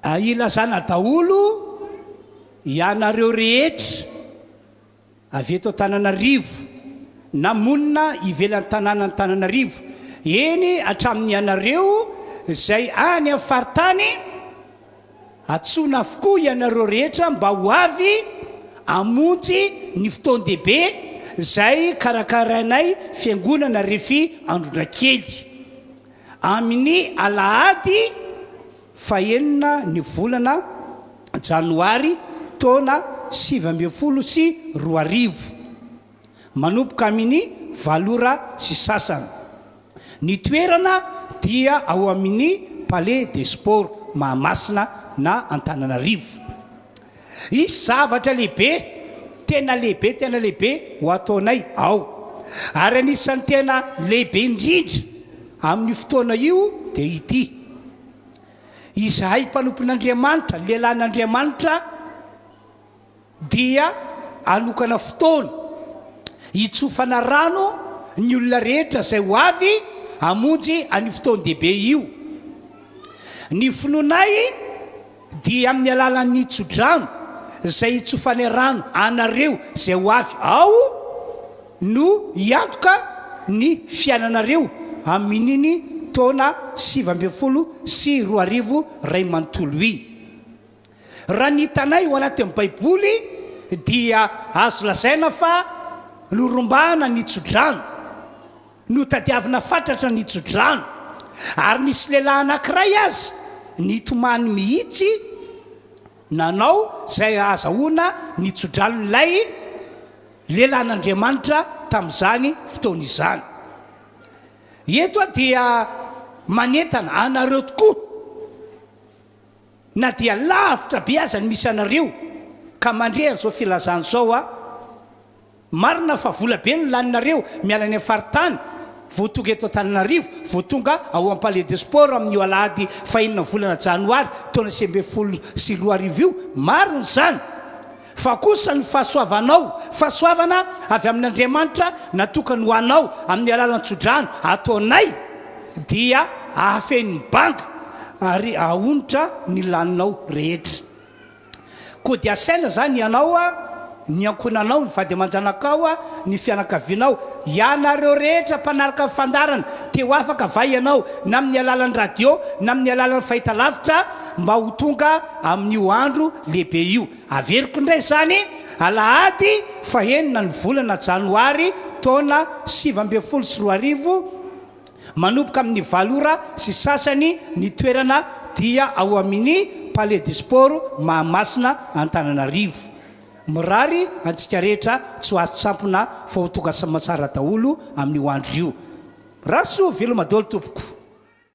ilazana daholo ianareo rehetra avy eto Antananarivo na monina ivelan'ny tanàna ny Antananarivo eny hatramin'ny ianareo izay any amin'ny faritany atsona avokoa ianareo rehetra mba ho avy amonjy ny fotoan-dehibe izay karakarainay fiangonana Refy Andronakely amin'ny alahady 9 ny volana janoary taona 2022 manomboka amin'ny 7 sy sasany. Ny toerana dia ao amin'ny Palais des Sports Mahamasina na Antananarivo. Izy zavatra lehibe tena lehibe ho ataonay ao. Ary anisan'ny tena lehibe indrindra amin'ny fotoana io dia ity. Izahay mpanompon'Andriamanitra, lehilahin'Andriamanitra dia anokana fotoana hitsofana rano ny olona rehetra izay ho avy hamonjy any fotoan-dehibe io. Ny finoanay dia amin'ny alalan'ny tsodrano izay hitsofana rano anareo izay ho avy ao no hiantoka ny fiainanareo amin'iny taona 2022 ray manontolo iny. Raha ny hitanay ao anatin'ny Baiboly dia azo lazaina fa norombahana ny tsodrano, no tadiavina fatratra ny tsodrano, ary nisy lehilahy anankiray azy nitomany mihitsy nanao izay azahoana ny tsodranon'ilay lehilahin'Andriamanitra tamin'izany fotoana izany. Eto dia manentana anareo tokoa na dia lavitra be aza ny misy anareo ka mandre zao filazana zao marina fa vola be ny laninareo miala any amin'ny faritany vao tonga eto Antananarivo, vao tonga ao amin'ny Palais des Sports amin'ny alahady 9 volana janoary taona 2022 io, marina izany. Fa kosa ny fahasoavana avy amin'Andriamanitra natokany ho anao amin'ny alalan'ny tsodrano ataonay dia ahafen'ny banga ary ahonitra ny laninao rehetra. Koa dia asaina zany ianao ny ankonanao, ny vady aman-janakao, ny fianakavianao, ianareo rehetra mpanaraka fandarana teo afaka va ianao na amin'ny alalan'ny radio na amin'ny alalan'ny fahitalavitra mba ho tonga amin'io andro lehibe io. Averiko indray zany alahady 9 ny volana janoary taona 2022 manomboka amin'ny 7 sy sasany ny toerana dia ao amin'ny Palais des Sports Mahamasina Antananarivo. Mirary antsika rehetra tsy ho azo tsampona fa ho tonga matsara daholo amin'io andro io. Raso veloma daholo tompoko.